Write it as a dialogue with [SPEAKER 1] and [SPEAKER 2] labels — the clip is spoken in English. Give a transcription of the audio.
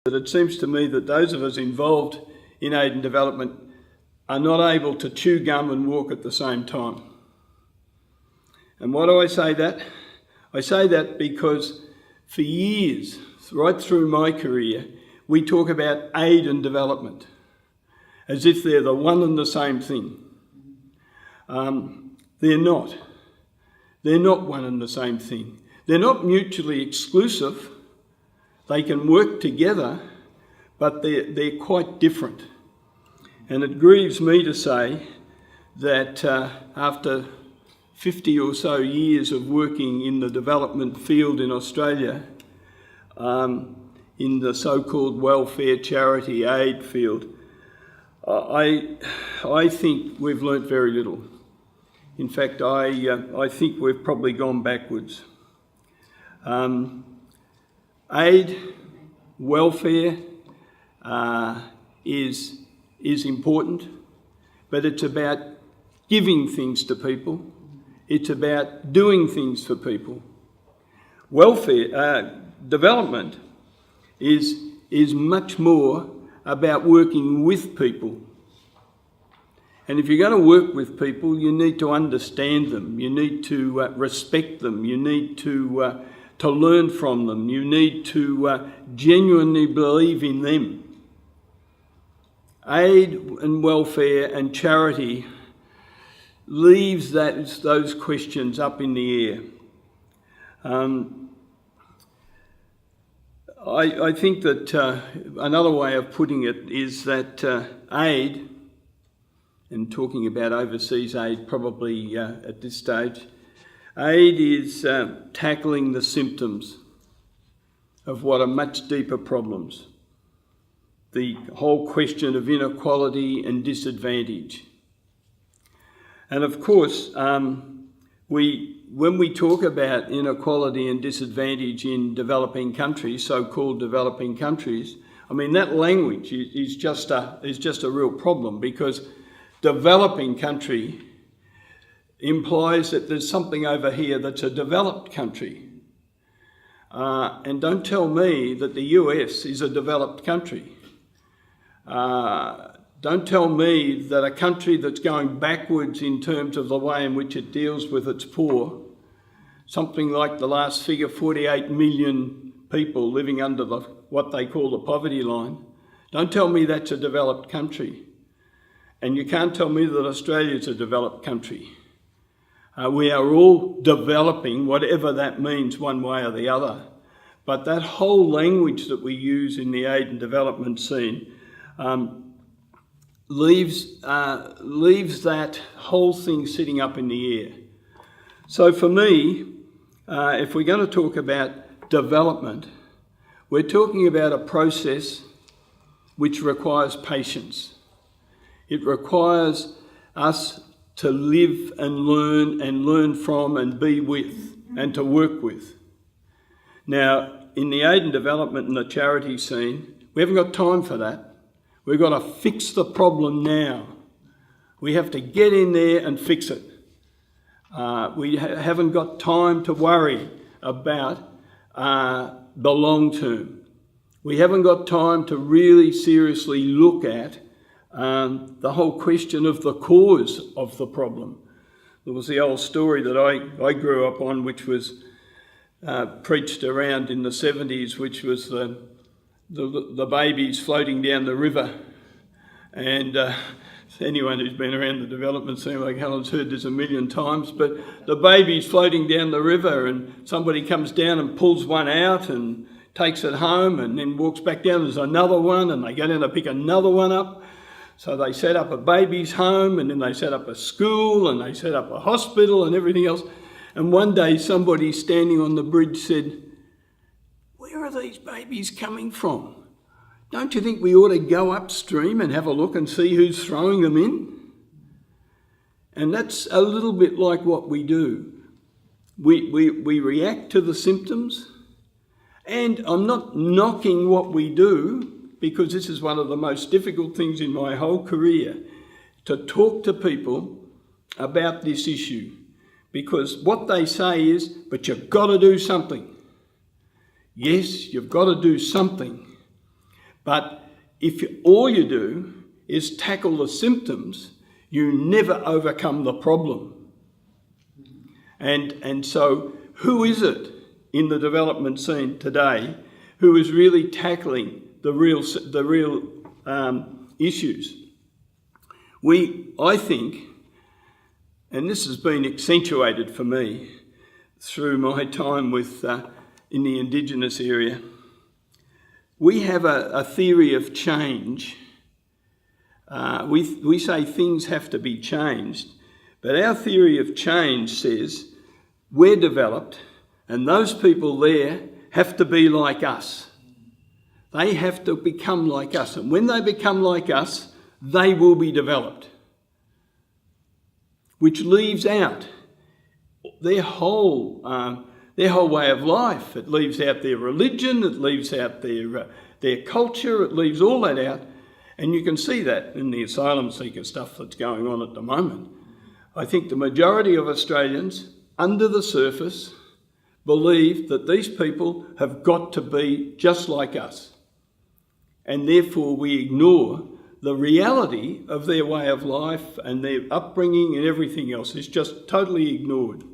[SPEAKER 1] But it seems to me that those of us involved in aid and development are not able to chew gum and walk at the same time. And why do I say that? I say that because for years, right through my career, we talk about aid and development as if they're the one and the same thing. They're not. They're not one and the same thing. They're not mutually exclusive. They can work together, but they're quite different. And it grieves me to say that after 50 or so years of working in the development field in Australia, in the so-called welfare, charity, aid field, I think we've learnt very little. In fact, I think we've probably gone backwards. Aid, welfare is important, but it's about giving things to people. It's about doing things for people. Welfare, development is much more about working with people. And if you're going to work with people, you need to understand them. You need to respect them. You need to learn from them. You need to genuinely believe in them. Aid and welfare and charity leaves those questions up in the air. I think that another way of putting it is that aid, and talking about overseas aid probably at this stage, aid is tackling the symptoms of what are much deeper problems. The whole question of inequality and disadvantage. And of course, when we talk about inequality and disadvantage in developing countries, so-called developing countries, I mean, that language is just a real problem, because developing country implies that there's something over here that's a developed country. And don't tell me that the US is a developed country. Don't tell me that a country that's going backwards in terms of the way in which it deals with its poor, something like the last figure, 48 million people living under what they call the poverty line, don't tell me that's a developed country. And you can't tell me that Australia's a developed country. We are all developing, whatever that means one way or the other. But that whole language that we use in the aid and development scene leaves that whole thing sitting up in the air. So for me, if we're going to talk about development, we're talking about a process which requires patience. It requires us to live and learn from and be with and to work with. Now, in the aid and development and the charity scene, we haven't got time for that. We've got to fix the problem now. We have to get in there and fix it. We haven't got time to worry about the long term. We haven't got time to really seriously look at the whole question of the cause of the problem. There was the old story that I grew up on, which was preached around in the 70s, which was the babies floating down the river. And anyone who's been around the development scene like Helen's heard this a million times, but the baby's floating down the river and somebody comes down and pulls one out and takes it home and then walks back down. There's another one, and they go down to pick another one up. So they set up a baby's home, and then they set up a school, and they set up a hospital and everything else. And one day somebody standing on the bridge said, "Where are these babies coming from? Don't you think we ought to go upstream and have a look and see who's throwing them in?" And that's a little bit like what we do. We react to the symptoms, and I'm not knocking what we do, because this is one of the most difficult things in my whole career, to talk to people about this issue. Because what they say is, but you've got to do something. Yes, you've got to do something. But if all you do is tackle the symptoms, you never overcome the problem. And so who is it in the development scene today who is really tackling the real issues? I think, and this has been accentuated for me through my time in the Indigenous area, we have a theory of change. We say things have to be changed, but our theory of change says we're developed and those people there have to be like us. They have to become like us, and when they become like us, they will be developed, which leaves out their whole way of life. It leaves out their religion, it leaves out their culture, it leaves all that out. And you can see that in the asylum seeker stuff that's going on at the moment. I think the majority of Australians, under the surface, believe that these people have got to be just like us. And therefore we ignore the reality of their way of life, and their upbringing and everything else is just totally ignored.